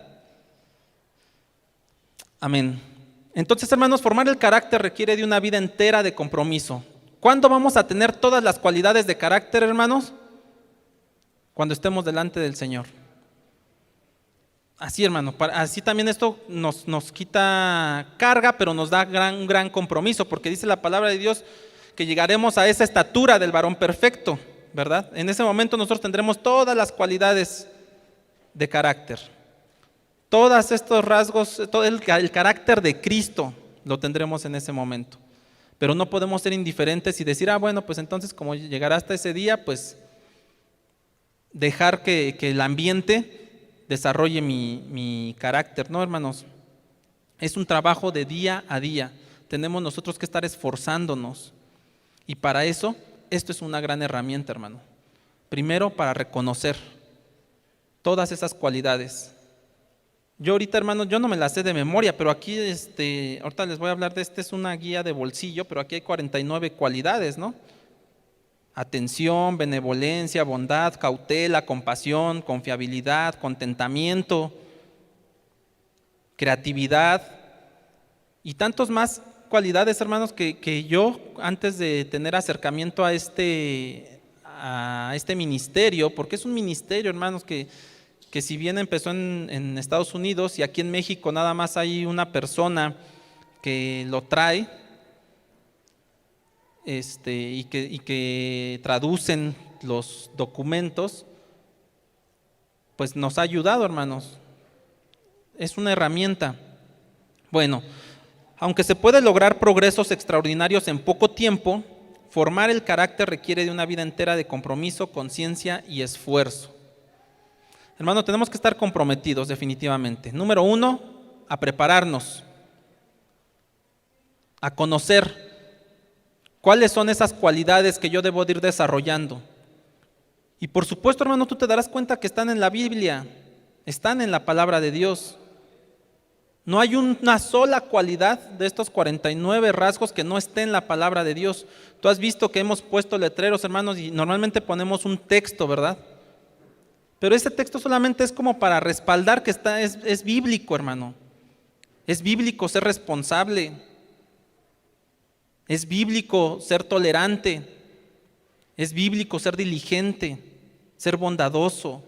Amén. Entonces, hermanos, formar el carácter requiere de una vida entera de compromiso. ¿Cuándo vamos a tener todas las cualidades de carácter, hermanos? Cuando estemos delante del Señor. Así, hermano, así también esto nos quita carga, pero nos da un gran compromiso, porque dice la palabra de Dios que llegaremos a esa estatura del varón perfecto, ¿verdad? En ese momento nosotros tendremos todas las cualidades de carácter. Todos estos rasgos, todo el carácter de Cristo lo tendremos en ese momento. Pero no podemos ser indiferentes y decir, bueno, pues entonces como llegará hasta ese día, pues dejar que el ambiente desarrolle mi carácter. No, hermanos, es un trabajo de día a día. Tenemos nosotros que estar esforzándonos. Y para eso, esto es una gran herramienta, hermano. Primero, para reconocer todas esas cualidades. Yo ahorita, hermanos, yo no me la sé de memoria, pero aquí, ahorita les voy a hablar de es una guía de bolsillo, pero aquí hay 49 cualidades, ¿no? Atención, benevolencia, bondad, cautela, compasión, confiabilidad, contentamiento, creatividad y tantos más cualidades, hermanos, que yo antes de tener acercamiento a este ministerio, porque es un ministerio, hermanos, que si bien empezó en Estados Unidos y aquí en México nada más hay una persona que lo trae, y que traducen los documentos, pues nos ha ayudado, hermanos. Es una herramienta. Bueno, aunque se puede lograr progresos extraordinarios en poco tiempo, formar el carácter requiere de una vida entera de compromiso, conciencia y esfuerzo. Hermano, tenemos que estar comprometidos definitivamente. Número 1, a prepararnos, a conocer cuáles son esas cualidades que yo debo de ir desarrollando. Y por supuesto, hermano, tú te darás cuenta que están en la Biblia, están en la palabra de Dios. No hay una sola cualidad de estos 49 rasgos que no esté en la palabra de Dios. Tú has visto que hemos puesto letreros, hermanos, y normalmente ponemos un texto, ¿verdad? Pero ese texto solamente es como para respaldar que es bíblico, hermano. Es bíblico ser responsable. Es bíblico ser tolerante. Es bíblico ser diligente, ser bondadoso,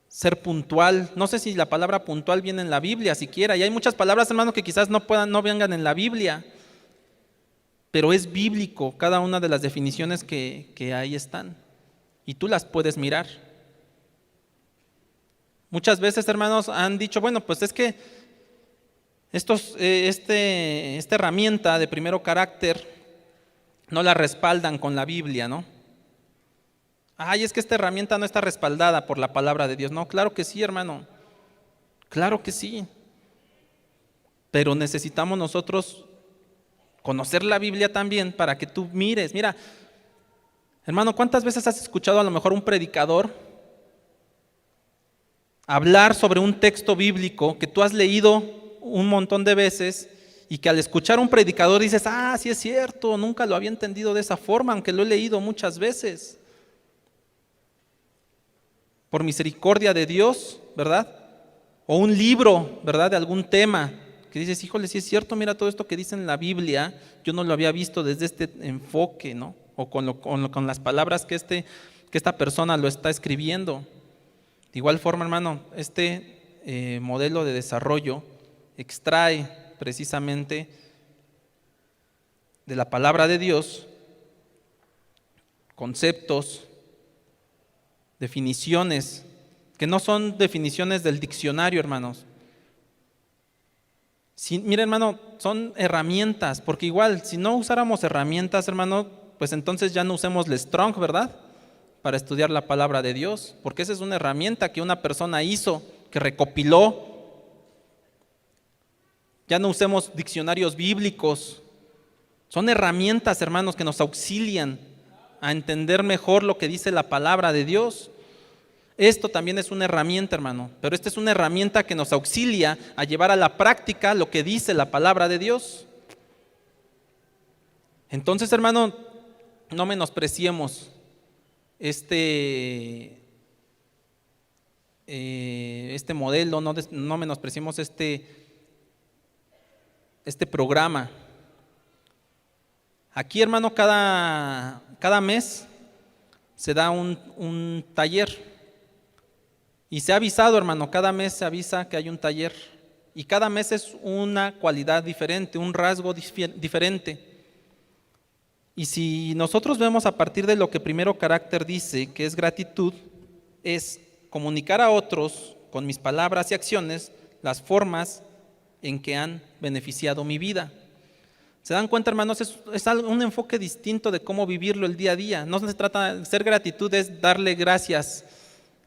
ser puntual. No sé si la palabra puntual viene en la Biblia siquiera, y hay muchas palabras, hermano, que quizás no vengan en la Biblia, pero es bíblico cada una de las definiciones que ahí están, y tú las puedes mirar. Muchas veces, hermanos, han dicho, bueno, pues es que esta herramienta de primero carácter no la respaldan con la Biblia, ¿no? Ay, es que esta herramienta no está respaldada por la palabra de Dios. No, claro que sí, hermano. Claro que sí. Pero necesitamos nosotros conocer la Biblia también para que tú mires. Mira, hermano, ¿cuántas veces has escuchado a lo mejor un predicador hablar sobre un texto bíblico que tú has leído un montón de veces y que al escuchar a un predicador dices, ah, sí es cierto, nunca lo había entendido de esa forma, aunque lo he leído muchas veces? Por misericordia de Dios, ¿verdad? O un libro, ¿verdad? De algún tema que dices, híjole, sí es cierto, mira todo esto que dice en la Biblia, yo no lo había visto desde este enfoque, ¿no? O con las palabras que esta persona lo está escribiendo. De igual forma, hermano, modelo de desarrollo extrae precisamente de la palabra de Dios conceptos, definiciones, que no son definiciones del diccionario, hermanos. Mira, hermano, son herramientas, porque igual, si no usáramos herramientas, hermano, pues entonces ya no usemos el Strong, ¿verdad? Para estudiar la palabra de Dios, porque esa es una herramienta que una persona hizo, que recopiló. Ya no usemos diccionarios bíblicos. Son herramientas, hermanos, que nos auxilian a entender mejor lo que dice la palabra de Dios. Esto también es una herramienta, hermano, pero esta es una herramienta que nos auxilia a llevar a la práctica lo que dice la palabra de Dios. Entonces, hermano, no menospreciemos este modelo, no menospreciemos este programa. Aquí, hermano, cada mes se da un taller. Y se ha avisado, hermano, cada mes se avisa que hay un taller. Y cada mes es una cualidad diferente, un rasgo diferente. Y si nosotros vemos a partir de lo que primero carácter dice, que es gratitud, es comunicar a otros con mis palabras y acciones las formas en que han beneficiado mi vida. ¿Se dan cuenta, hermanos? Es un enfoque distinto de cómo vivirlo el día a día. No se trata de ser gratitud, es darle gracias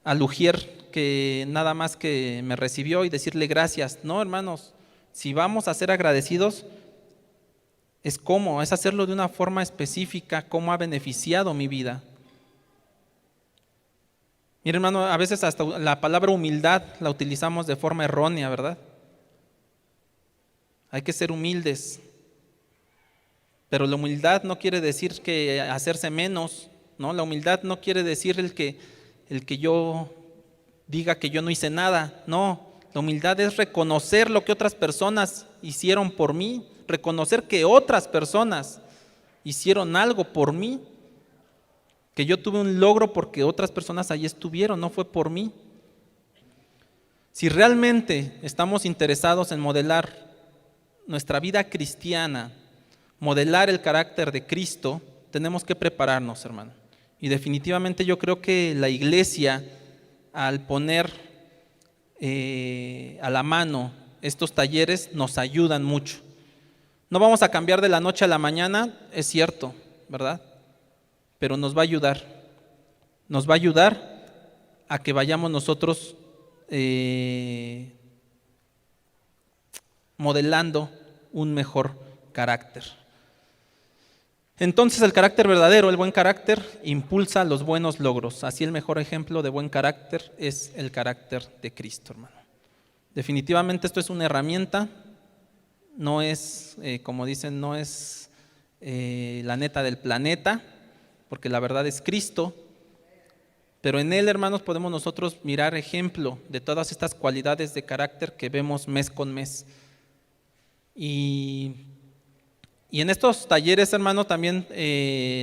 al ujier que nada más que me recibió y decirle gracias. No, hermanos, si vamos a ser agradecidos, es hacerlo de una forma específica, cómo ha beneficiado mi vida. Mira, hermano, a veces hasta la palabra humildad la utilizamos de forma errónea, ¿verdad? Hay que ser humildes. Pero la humildad no quiere decir que hacerse menos, ¿no? La humildad no quiere decir el que yo diga que yo no hice nada, no. La humildad es reconocer lo que otras personas hicieron por mí, reconocer que otras personas hicieron algo por mí, que yo tuve un logro porque otras personas ahí estuvieron, no fue por mí. Si realmente estamos interesados en modelar nuestra vida cristiana, modelar el carácter de Cristo, tenemos que prepararnos, hermano. Y definitivamente yo creo que la iglesia, al poner a la mano estos talleres, nos ayudan mucho. No vamos a cambiar de la noche a la mañana, es cierto, ¿verdad? Pero nos va a ayudar. Nos va a ayudar a que vayamos nosotros modelando un mejor carácter. Entonces el carácter verdadero, el buen carácter, impulsa los buenos logros. Así el mejor ejemplo de buen carácter es el carácter de Cristo, hermano. Definitivamente esto es una herramienta, no es, como dicen, no es la neta del planeta, porque la verdad es Cristo, pero en Él, hermanos, podemos nosotros mirar ejemplo de todas estas cualidades de carácter que vemos mes con mes. Y en estos talleres, hermano, también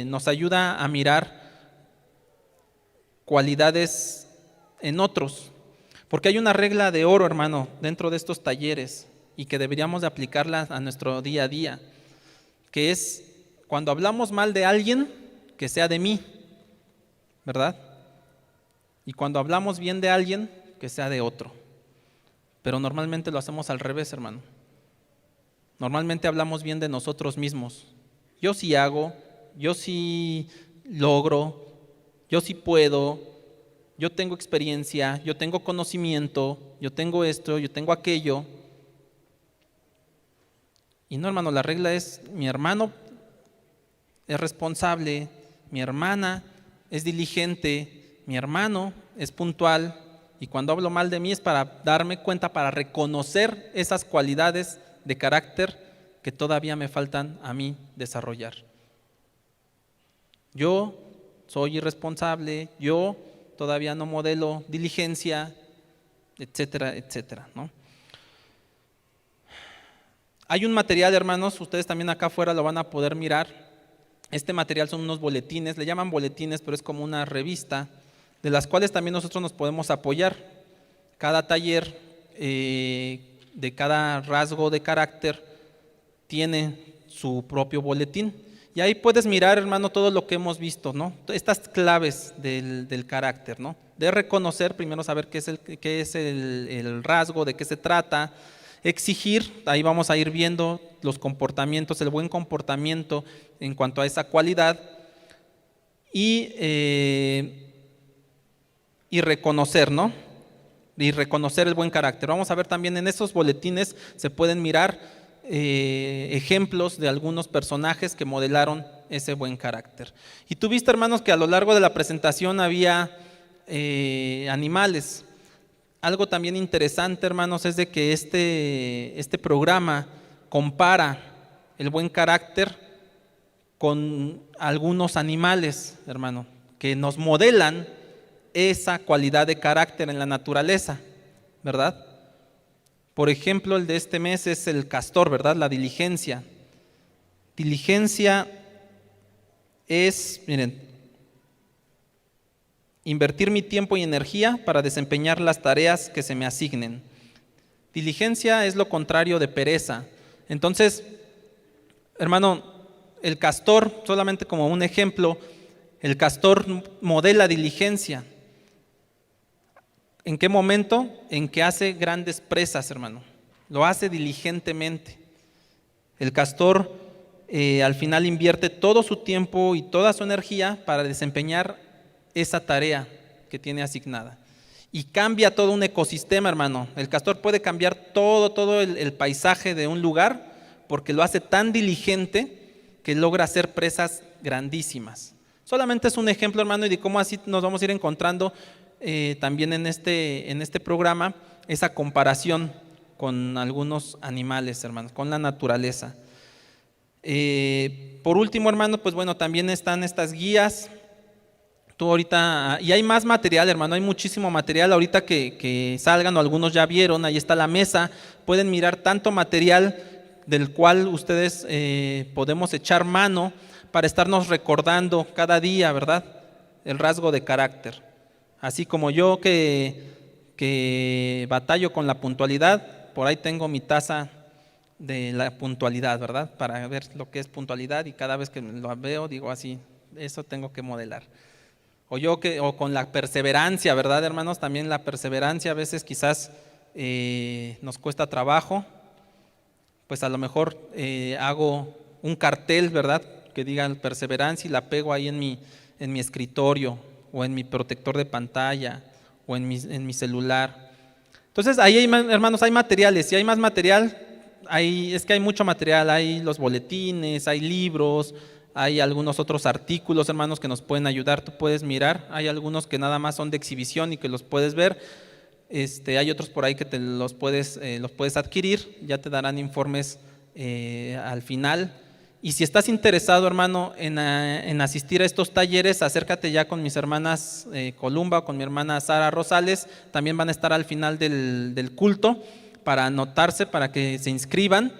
nos ayuda a mirar cualidades en otros, porque hay una regla de oro, hermano, dentro de estos talleres y que deberíamos de aplicarla a nuestro día a día, que es cuando hablamos mal de alguien, que sea de mí, ¿verdad? Y cuando hablamos bien de alguien, que sea de otro. Pero normalmente lo hacemos al revés, hermano. Normalmente hablamos bien de nosotros mismos. Yo sí hago, yo sí logro, yo sí puedo, yo tengo experiencia, yo tengo conocimiento, yo tengo esto, yo tengo aquello. Y no, hermano, la regla es, mi hermano es responsable, mi hermana es diligente, mi hermano es puntual, y cuando hablo mal de mí es para darme cuenta, para reconocer esas cualidades de carácter que todavía me faltan a mí desarrollar. Yo soy irresponsable, yo todavía no modelo diligencia, etcétera, etcétera, ¿no? Hay un material, hermanos, ustedes también acá afuera lo van a poder mirar. Este material son unos boletines, le llaman boletines, pero es como una revista, de las cuales también nosotros nos podemos apoyar. Cada taller de cada rasgo de carácter tiene su propio boletín. Y ahí puedes mirar, hermano, todo lo que hemos visto, ¿no? Estas claves del carácter, ¿no? De reconocer, primero saber qué es el rasgo, de qué se trata. Exigir, ahí vamos a ir viendo los comportamientos, el buen comportamiento en cuanto a esa cualidad. Y reconocer, ¿no? Y reconocer el buen carácter. Vamos a ver también en esos boletines se pueden mirar ejemplos de algunos personajes que modelaron ese buen carácter. Y tú viste, hermanos, que a lo largo de la presentación había animales. Algo también interesante, hermanos, es de que este programa compara el buen carácter con algunos animales, hermano, que nos modelan esa cualidad de carácter en la naturaleza, ¿verdad? Por ejemplo, el de este mes es el castor, ¿verdad? La diligencia. Diligencia es, miren, invertir mi tiempo y energía para desempeñar las tareas que se me asignen. Diligencia es lo contrario de pereza. Entonces, hermano, el castor, solamente como un ejemplo, el castor modela diligencia. ¿En qué momento? En que hace grandes presas, hermano. Lo hace diligentemente. El castor al final invierte todo su tiempo y toda su energía para desempeñar esa tarea que tiene asignada. Y cambia todo un ecosistema, hermano. El castor puede cambiar todo el paisaje de un lugar porque lo hace tan diligente que logra hacer presas grandísimas. Solamente es un ejemplo, hermano, y de cómo así nos vamos a ir encontrando también en este programa esa comparación con algunos animales, hermanos, con la naturaleza. Por último, hermano, pues bueno, también están estas guías. Tú ahorita, y hay más material, hermano, hay muchísimo material ahorita que salgan, o algunos ya vieron, ahí está la mesa, pueden mirar tanto material del cual ustedes podemos echar mano para estarnos recordando cada día, ¿verdad? El rasgo de carácter. Así como yo que batallo con la puntualidad, por ahí tengo mi taza de la puntualidad, ¿verdad? Para ver lo que es puntualidad, y cada vez que lo veo digo así, eso tengo que modelar. O con la perseverancia, ¿verdad, hermanos? También la perseverancia a veces quizás nos cuesta trabajo. Pues a lo mejor hago un cartel, ¿verdad?, que diga perseverancia, y la pego ahí en mi escritorio, o en mi protector de pantalla, o en mi celular. Entonces ahí, hermanos, hay materiales. Si hay más material, es que hay mucho material. Hay los boletines, hay libros, hay algunos otros artículos, hermanos, que nos pueden ayudar. Tú puedes mirar, hay algunos que nada más son de exhibición y que los puedes ver. Hay otros por ahí que los puedes adquirir, ya te darán informes al final. Y si estás interesado, hermano, en asistir a estos talleres, acércate ya con mis hermanas Columba, con mi hermana Sara Rosales. También van a estar al final del culto para anotarse, para que se inscriban.